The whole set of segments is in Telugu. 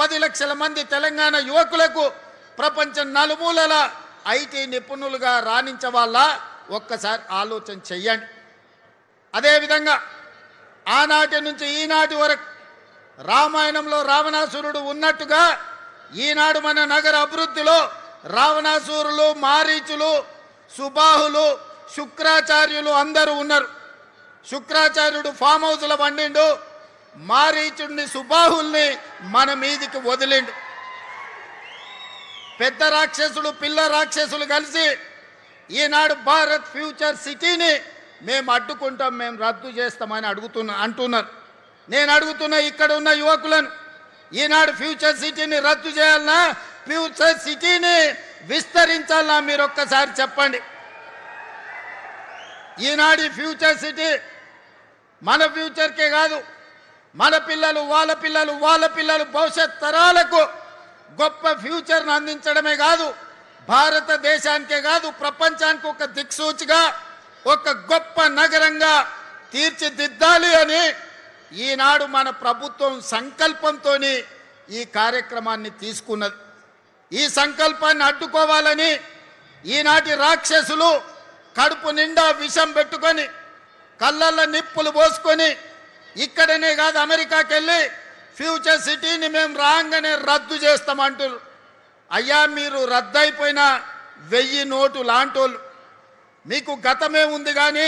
10 లక్షల మంది తెలంగాణ యువకులకు ప్రపంచం నలుమూలల ఐటీ నిపుణులుగా రాణించవాళ్ళ ఒక్కసారి ఆలోచన చెయ్యండి. అదేవిధంగా ఆనాటి నుంచి ఈనాటి వరకు రామాయణంలో రావణాసురుడు ఉన్నట్టుగా ఈనాడు మన నగర అభివృద్ధిలో రావణాసురులు, మారీచులు, సుబాహులు, శుక్రాచార్యులు అందరూ ఉన్నారు. శుక్రాచార్యుడు ఫామ్ హౌస్లో వండిండు, మారీచుడిని, సుబాహుల్ని మన మీదికి వదిలిండు. పెద్ద రాక్షసులు, పిల్ల రాక్షసులు కలిసి ఈనాడు భారత్ ఫ్యూచర్ సిటీని మేము అడ్డుకుంటాం, మేము రద్దు చేస్తామని అంటున్నారు. నేను అడుగుతున్నా ఇక్కడ ఉన్న యువకులను, ఈనాడు ఫ్యూచర్ సిటీని రద్దు చేయాలన్నా ఫ్యూచర్ సిటీని విస్తరించాలన్నా మీరు ఒక్కసారి చెప్పండి. ఈనాడు ఫ్యూచర్ సిటీ మన ఫ్యూచర్కే కాదు, మన పిల్లలు, వాళ్ళ పిల్లలు, వాళ్ళ పిల్లలు భవిష్యత్ తరాలకు గొప్ప ఫ్యూచర్ను అందించడమే కాదు, భారతదేశానికే కాదు ప్రపంచానికి ఒక దిక్సూచిగా ఒక గొప్ప నగరంగా తీర్చిదిద్దాలి అని ఈనాడు మన ప్రభుత్వం సంకల్పంతో ఈ కార్యక్రమాన్ని తీసుకున్నది. ఈ సంకల్పాన్ని అడ్డుకోవాలని ఈనాటి రాక్షసులు కడుపు నిండా విషం పెట్టుకొని కళ్ళల్లో నిప్పులు పోసుకొని ఇక్కడనే కాదు అమెరికాకి వెళ్ళి ఫ్యూచర్ సిటీని మేము రాగానే రద్దు చేస్తామంటారు. అయ్యా మీరు రద్దయిపోయిన 1000 నోటు లాంటోళ్ళు, మీకు గతమే ఉంది కానీ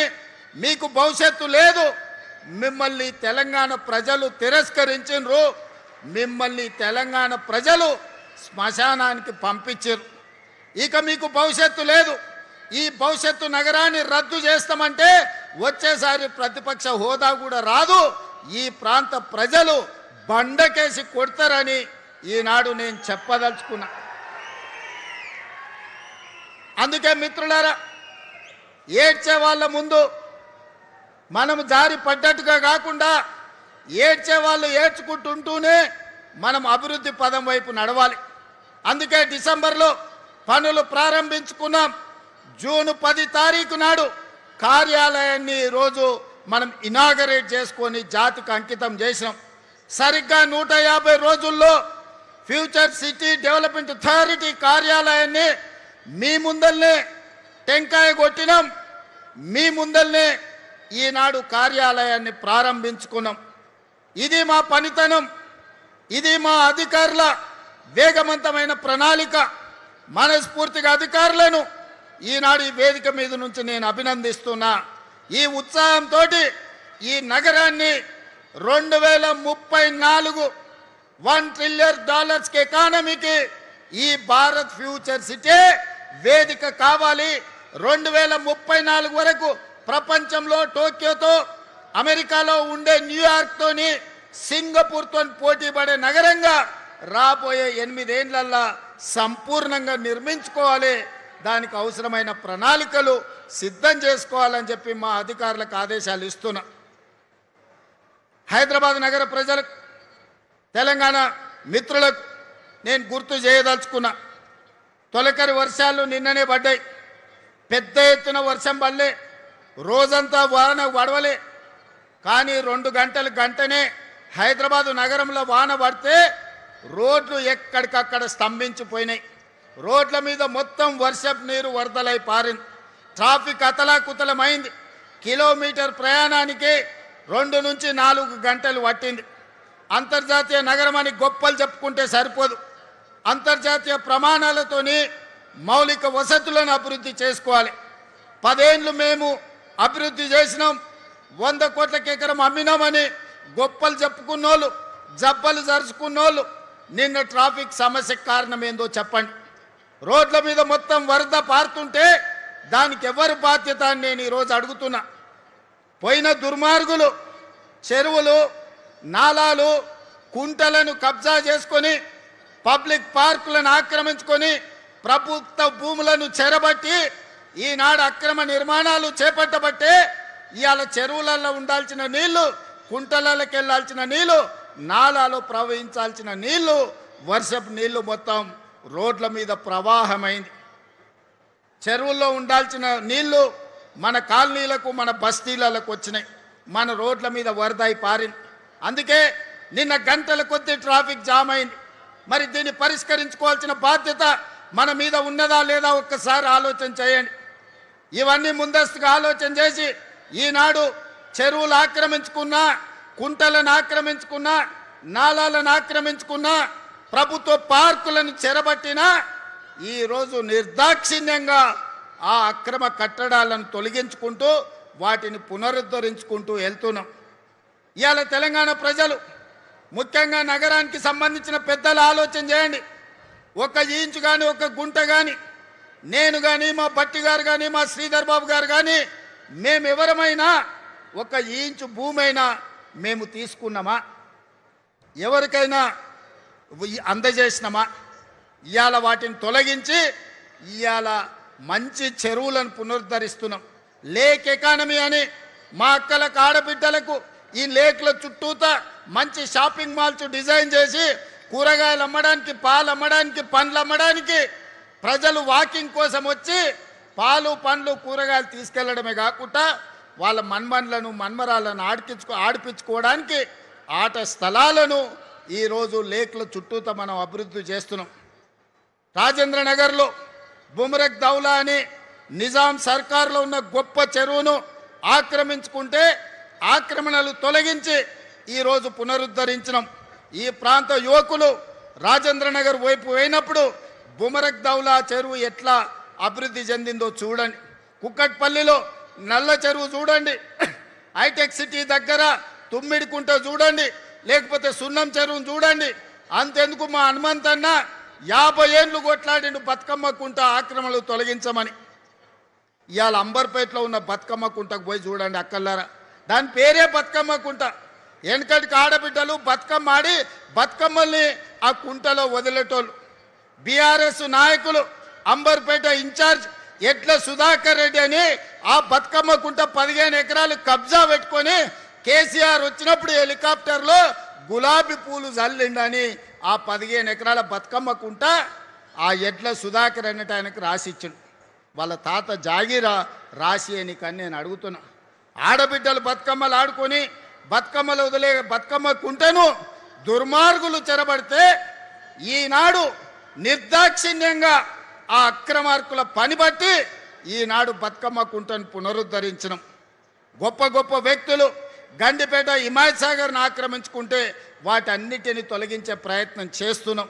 మీకు భవిష్యత్తు లేదు. మిమ్మల్ని తెలంగాణ ప్రజలు తిరస్కరించారు, మిమ్మల్ని తెలంగాణ ప్రజలు శ్మశానానికి పంపించారు. ఇక మీకు భవిష్యత్తు లేదు. ఈ భవిష్యత్తు నగరాన్ని రద్దు చేస్తామంటే వచ్చేసారి ప్రతిపక్ష హోదా కూడా రాదు, ఈ ప్రాంత ప్రజలు బండకేసి కొడతారని ఈనాడు నేను చెప్పదలుచుకున్నా. అందుకే మిత్రులారా, ఏడ్చే వాళ్ళ ముందు మనం జారి పడ్డట్టుగా కాకుండా ఏడ్చే వాళ్ళు ఏడ్చుకుంటుంటూనే మనం అభివృద్ధి పదం వైపు నడవాలి. అందుకే డిసెంబర్లో పనులు ప్రారంభించుకున్నాం. జూన్ 10 తారీఖు నాడు కార్యాలయాన్ని ఈరోజు మనం ఇనాగరేట్ చేసుకొని జాతికి అంకితం చేసినాం. సరిగ్గా 150 రోజుల్లో ఫ్యూచర్ సిటీ డెవలప్మెంట్ అథారిటీ కార్యాలయాన్ని మీ ముందల్నే టెంకాయ కొట్టినాం, మీ ముందల్నే ఈనాడు కార్యాలయాన్ని ప్రారంభించుకున్నాం. ఇది మా పనితనం, ఇది మా అధికారుల వేగవంతమైన ప్రణాళిక. మనస్ఫూర్తిగా అధికారులను ఈనాడు ఈ వేదిక మీద నుంచి నేను అభినందిస్తున్నా. ఈ ఉత్సాహంతో ఈ నగరాన్ని 2034 $1 ట్రిలియన్ ఎకానమీకి ఈ భారత్ ఫ్యూచర్ సిటీ వేదిక కావాలి. 2034 వరకు ప్రపంచంలో టోక్యోతో, అమెరికాలో ఉండే న్యూయార్క్తోని, సింగపూర్తో పోటీ పడే నగరంగా రాబోయే 8 ఏళ్లలో సంపూర్ణంగా నిర్మించుకోవాలి. దానికి అవసరమైన ప్రణాళికలు సిద్ధం చేసుకోవాలని చెప్పి మా అధికారులకు ఆదేశాలు ఇస్తున్నా. హైదరాబాద్ నగర ప్రజలకు, తెలంగాణ మిత్రులకు నేను గుర్తు చేయదలుచుకున్నా. తొలకరి వర్షాలు నిన్ననే పడ్డాయి. పెద్ద ఎత్తున వర్షం పడలే, రోజంతా వాన పడవలే. కానీ 2 గంటనే హైదరాబాదు నగరంలో వాన పడితే రోడ్లు ఎక్కడికక్కడ స్తంభించిపోయినాయి. రోడ్ల మీద మొత్తం వర్షపు నీరు వరదలై పారింది. ట్రాఫిక్ అతలాకుతలమైంది. కిలోమీటర్ ప్రయాణానికి 2 నుంచి 4 గంటలు పట్టింది. అంతర్జాతీయ నగరం అని గొప్పలు చెప్పుకుంటే సరిపోదు. అంతర్జాతీయ ప్రమాణాలతోని మౌలిక వసతులను అభివృద్ధి చేసుకోవాలి. 10 ఏళ్ళు మేము అభివృద్ధి చేసినాం, 100 కోట్లకి ఎకరం అమ్మినామని గొప్పలు చెప్పుకున్నోళ్ళు, జబ్బలు జరుచుకున్నోళ్ళు నిన్న ట్రాఫిక్ సమస్యకు కారణం ఏందో చెప్పండి. రోడ్ల మీద మొత్తం వరద పారుతుంటే దానికి ఎవరు బాధ్యత అని నేను ఈరోజు అడుగుతున్నా. పోయిన దుర్మార్గులు చెరువులు, నాలాలు, కుంటలను కబ్జా చేసుకొని, పబ్లిక్ పార్కులను ఆక్రమించుకొని, ప్రభుత్వ భూములను చెరబట్టి ఈనాడు అక్రమ నిర్మాణాలు చేపట్టబట్టే ఇవాళ చెరువులలో ఉండాల్సిన నీళ్లు, కుంటలకి వెళ్లాల్సిన నీళ్లు, నాలాలో ప్రవహించాల్సిన నీళ్లు, వర్షపు నీళ్లు మొత్తం రోడ్ల మీద ప్రవాహమైంది. చెరువుల్లో ఉండాల్సిన నీళ్లు మన కాలనీలకు, మన బస్తీలకు వచ్చినాయి. మన రోడ్ల మీద వరదై పారింది. అందుకే నిన్న గంటల కొద్ది ట్రాఫిక్ జామ్ అయింది. మరి దీన్ని పరిష్కరించుకోవాల్సిన బాధ్యత మన మీద ఉన్నదా లేదా ఒక్కసారి ఆలోచన చేయండి. ఇవన్నీ ముందస్తుగా ఆలోచన చేసి ఈనాడు చెరువులు ఆక్రమించుకున్నా, కుంటలను ఆక్రమించుకున్నా, నాలాలను ఆక్రమించుకున్నా, ప్రభుత్వ పార్కులను చెరబట్టినా ఈరోజు నిర్దాక్షిణ్యంగా ఆ అక్రమ కట్టడాలను తొలగించుకుంటూ వాటిని పునరుద్ధరించుకుంటూ వెళ్తున్నాం. ఇవాళ తెలంగాణ ప్రజలు ముఖ్యంగా నగరానికి సంబంధించిన పెద్దలు ఆలోచన చేయండి. ఒక ఇంచు కానీ ఒక గుంట కానీ నేను కానీ మా బట్టి గారు కానీ మా శ్రీధర్ బాబు గారు కానీ మేమెవరమైనా ఒక ఇంచు భూమి అయినా మేము తీసుకున్నామా? ఎవరికైనా అందజేసినామా? ఇవాళ వాటిని తొలగించి ఇవాళ మంచి చెరువులను పునరుద్ధరిస్తున్నాం. లేక్ ఎకానమీ అని మా అక్కలకు ఆడబిడ్డలకు ఈ లేక్ల చుట్టూతా మంచి షాపింగ్ మాల్స్ డిజైన్ చేసి కూరగాయలు అమ్మడానికి, పాలు అమ్మడానికి, పండ్లు అమ్మడానికి ప్రజలు వాకింగ్ కోసం వచ్చి పాలు పండ్లు కూరగాయలు తీసుకెళ్లడమే కాకుండా వాళ్ళ మన్మన్లను మన్మరాలను ఆడిపించుకోవడానికి ఆట స్థలాలను ఈరోజు లేక్ల చుట్టూతా మనం అభివృద్ధి చేస్తున్నాం. రాజేంద్ర నగర్లో బుమరక్ దౌలా అని నిజాం సర్కార్లో ఉన్న గొప్ప చెరువును ఆక్రమించుకుంటే ఆక్రమణలు తొలగించి ఈరోజు పునరుద్ధరించినాం. ఈ ప్రాంత యువకులు రాజేంద్ర నగర్ వైపు పోయినప్పుడు బుమరక్ దౌలా చెరువు ఎట్లా అభివృద్ధి చెందిందో చూడండి. కుక్కట్పల్లిలో నల్ల చెరువు చూడండి, హైటెక్ సిటీ దగ్గర తుమ్మిడికుంట చూడండి, లేకపోతే సున్నం చెరువును చూడండి. అంతెందుకు మా హనుమంతన్న 50 ఏళ్ళు కొట్లాడిండు బతుకమ్మ కుంట ఆక్రమణలు తొలగించమని. ఇవాళ అంబర్పేటలో ఉన్న బతుకమ్మ కుంటకు పోయి చూడండి అక్కల్లారా, దాని పేరే బతుకమ్మ కుంట. వెనకటికి ఆడబిడ్డలు బతుకమ్మ ఆడి బతుకమ్మల్ని ఆ కుంటలో వదిలేటోళ్ళు. బీఆర్ఎస్ నాయకులు అంబర్పేట ఇన్ఛార్జ్ ఎట్ల సుధాకర్ రెడ్డి అని ఆ బతుకమ్మ కుంట 15 ఎకరాలు కబ్జా పెట్టుకొని కేసీఆర్ వచ్చినప్పుడు హెలికాప్టర్లో గులాబీ పూలు జల్లిండని ఆ 15 ఎకరాల బతుకమ్మ కుంట ఆ ఎడ్ల సుధాకర్ అన్నట్టు ఆయనకు రాసిచ్చిండు. వాళ్ళ తాత జాగీరా రాసి అని కానీ నేను అడుగుతున్నా. ఆడబిడ్డలు బతుకమ్మలు ఆడుకొని బతుకమ్మలు వదిలే బతుకమ్మ కుంటను దుర్మార్గులు చెరబడితే ఈనాడు నిర్దాక్షిణ్యంగా ఆ అక్రమార్కుల పని బట్టి ఈనాడు బతుకమ్మ కుంటను పునరుద్ధరించడం. గొప్ప గొప్ప వ్యక్తులు గండిపేట హిమాయత్ సాగర్ను ఆక్రమించుకుంటే వాటన్నిటిని తొలగించే ప్రయత్నం చేస్తున్నాం.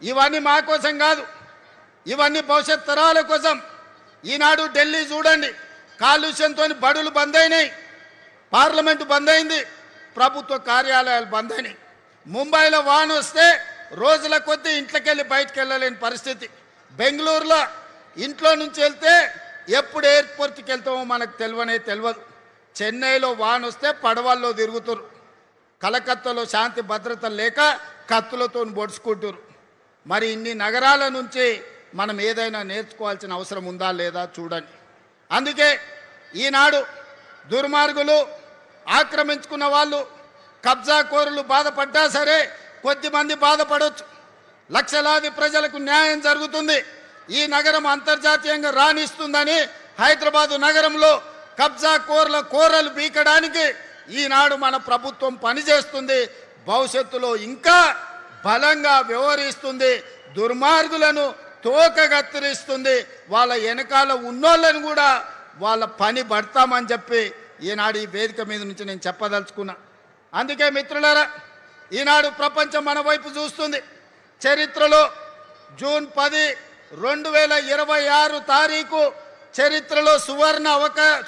ఇవన్నీ మా కోసం కాదు, ఇవన్నీ భవిష్యత్ తరాల కోసం. ఈనాడు ఢిల్లీ చూడండి, కాలుష్యంతో బడులు బంద్ అయినాయి, పార్లమెంటు బంద్ అయింది, ప్రభుత్వ కార్యాలయాలు బంద్ అయినాయి. ముంబైలో వాన వస్తే రోజుల కొద్దీ ఇంట్లోకి వెళ్ళి బయటకు వెళ్ళలేని పరిస్థితి. బెంగళూరులో ఇంట్లో నుంచి వెళ్తే ఎప్పుడు ఎయిర్పోర్ట్కి వెళ్తామో మనకు తెలియదు. చెన్నైలో వాన వస్తే పడవల్లో తిరుగుతారు. కలకత్తాలో శాంతి భద్రత లేక కత్తులతో పొడుచుకుంటారు. మరి ఇన్ని నగరాల నుంచి మనం ఏదైనా నేర్చుకోవాల్సిన అవసరం ఉందా లేదా చూడండి. అందుకే ఈనాడు దుర్మార్గులు ఆక్రమించుకున్న వాళ్ళు కబ్జాకోరులు బాధపడ్డా సరే కొద్దిమంది బాధపడవచ్చు, లక్షలాది ప్రజలకు న్యాయం జరుగుతుంది. ఈ నగరం అంతర్జాతీయంగా రాణిస్తుందని హైదరాబాదు నగరంలో కబ్జాకోర్ల కోరలు బీకడానికి ఈనాడు మన ప్రభుత్వం పనిచేస్తుంది. భవిష్యత్తులో ఇంకా బలంగా వ్యవహరిస్తుంది. దుర్మార్గులను తోక కత్తిరిస్తుంది. వాళ్ళ వెనకాల ఉన్నోళ్ళని కూడా వాళ్ళ పని పడతామని చెప్పి ఈనాడు ఈ వేదిక మీద నుంచి నేను చెప్పదలుచుకున్నా. అందుకే మిత్రులారా, ఈనాడు ప్రపంచం మన వైపు చూస్తుంది. చరిత్రలో జూన్ 10, 2026 తారీఖు చరిత్రలో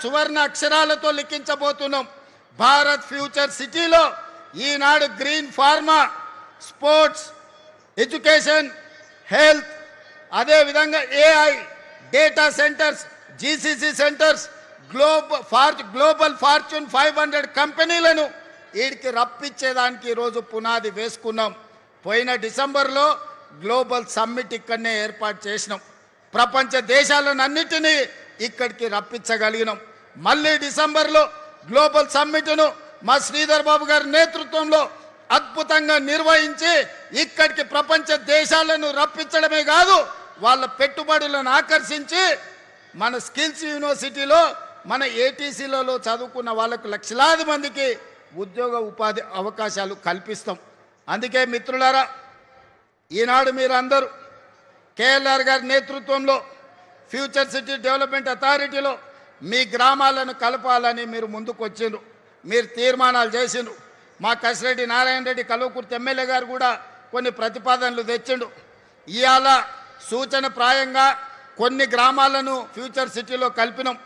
సువర్ణ అక్షరాలతో లిఖించబోతున్నాం. భారత్ ఫ్యూచర్ సిటీలో ఈనాడు green pharma, sports, education, health, అదేవిధంగా AI, data centres, GCC centres, global fortune 500 కంపెనీలను వీడికి రప్పించేదానికి ఈరోజు పునాది వేసుకున్నాం. పోయిన డిసెంబర్లో గ్లోబల్ సమ్మిట్ ఇక్కడనే ఏర్పాటు చేసినాం. ప్రపంచ దేశాలన్నిటినీ ఇక్కడికి రప్పించగలిగినాం. మళ్ళీ డిసెంబర్లో గ్లోబల్ సమ్మిట్ను మా శ్రీధర్ బాబు గారి నేతృత్వంలో అద్భుతంగా నిర్వహించి ఇక్కడికి ప్రపంచ దేశాలను రప్పించడమే కాదు, వాళ్ళ పెట్టుబడులను ఆకర్షించి మన స్కిల్స్ యూనివర్సిటీలో మన ATCలలో చదువుకున్న వాళ్ళకు లక్షలాది మందికి ఉద్యోగ ఉపాధి అవకాశాలు కల్పిస్తాం. అందుకే మిత్రులారా, ఈనాడు మీరందరూ కేఎల్ఆర్ గారి నేతృత్వంలో ఫ్యూచర్ సిటీ డెవలప్మెంట్ అథారిటీలో మీ గ్రామాలను కలపాలని మీరు ముందుకు వచ్చిండ్రు, మీరు తీర్మానాలు చేసిండ్రు. మా కసిరెడ్డి నారాయణ రెడ్డి కల్వకుర్తి ఎమ్మెల్యే గారు కూడా కొన్ని ప్రతిపాదనలు తెచ్చిండు. ఇవాళ సూచన ప్రాయంగా కొన్ని గ్రామాలను ఫ్యూచర్ సిటీలో కలిపినాం.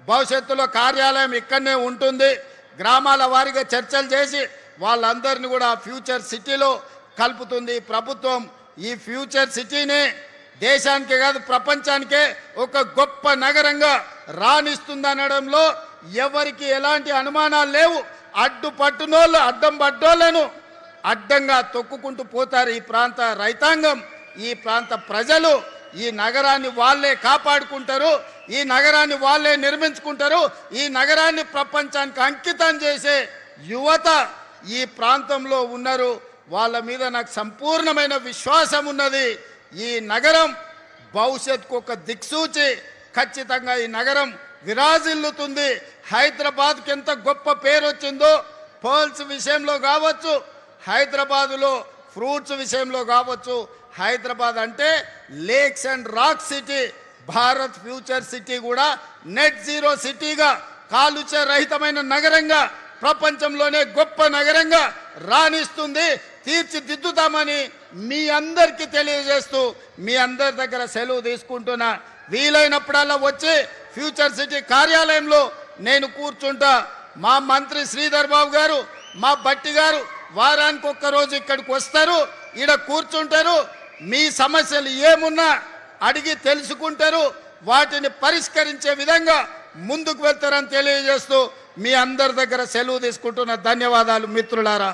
భవిష్యత్తులో కార్యాలయం ఇక్కడనే ఉంటుంది. గ్రామాల వారీగా చర్చలు చేసి వాళ్ళందరినీ కూడా ఫ్యూచర్ సిటీలో కలుపుతుంది ప్రభుత్వం. ఈ ఫ్యూచర్ సిటీని దేశానికే కాదు ప్రపంచానికే ఒక గొప్ప నగరంగా రాణిస్తుందనడంలో ఎవరికి ఎలాంటి అనుమానాలు లేవు. అడ్డుపట్టునోళ్ళు అడ్డం పడ్డోళ్లను అడ్డంగా తొక్కుకుంటూ పోతారు ఈ ప్రాంత రైతాంగం, ఈ ప్రాంత ప్రజలు. ఈ నగరాన్ని వాళ్ళే కాపాడుకుంటారు, ఈ నగరాన్ని వాళ్ళే నిర్మించుకుంటారు. ఈ నగరాన్ని ప్రపంచానికి అంకితం చేసే యువత ఈ ప్రాంతంలో ఉన్నారు. వాళ్ళ మీద నాకు సంపూర్ణమైన విశ్వాసం ఉన్నది. ఈ నగరం భవిష్యత్తుకు ఒక దిక్సూచి. ఖచ్చితంగా ఈ నగరం విరాజిల్లుతుంది. హైదరాబాద్కి ఎంత గొప్ప పేరు వచ్చిందో పర్ల్స్ విషయంలో కావచ్చు, హైదరాబాదులో ఫ్రూట్స్ విషయంలో కావచ్చు. హైదరాబాద్ అంటే lakes and rock city. Bharat future city కూడా నెట్ జీరో సిటీగా, కాలుష్య రహితమైన నగరంగా, ప్రపంచంలోనే గొప్ప నగరంగా రాణిస్తుంది. తీర్చిదిద్దుతామని మీ అందరికీ తెలియజేస్తూ మీ అందరి దగ్గర సెలవు తీసుకుంటున్నా. వీలైనప్పుడల్లా వచ్చి ఫ్యూచర్ సిటీ కార్యాలయంలో నేను కూర్చుంటా. మా మంత్రి శ్రీధర్ బాబు గారు, మా బట్టి గారు వారానికి ఒక్కరోజు ఇక్కడికి వస్తారు, ఈడ కూర్చుంటారు. మీ సమస్యలు ఏమున్నా అడిగి తెలుసుకుంటారు, వాటిని పరిష్కరించే విధంగా ముందుకు వెళ్తారని తెలియజేస్తూ మీ అందరి దగ్గర సెలవు తీసుకుంటున్న. ధన్యవాదాలు మిత్రులారా.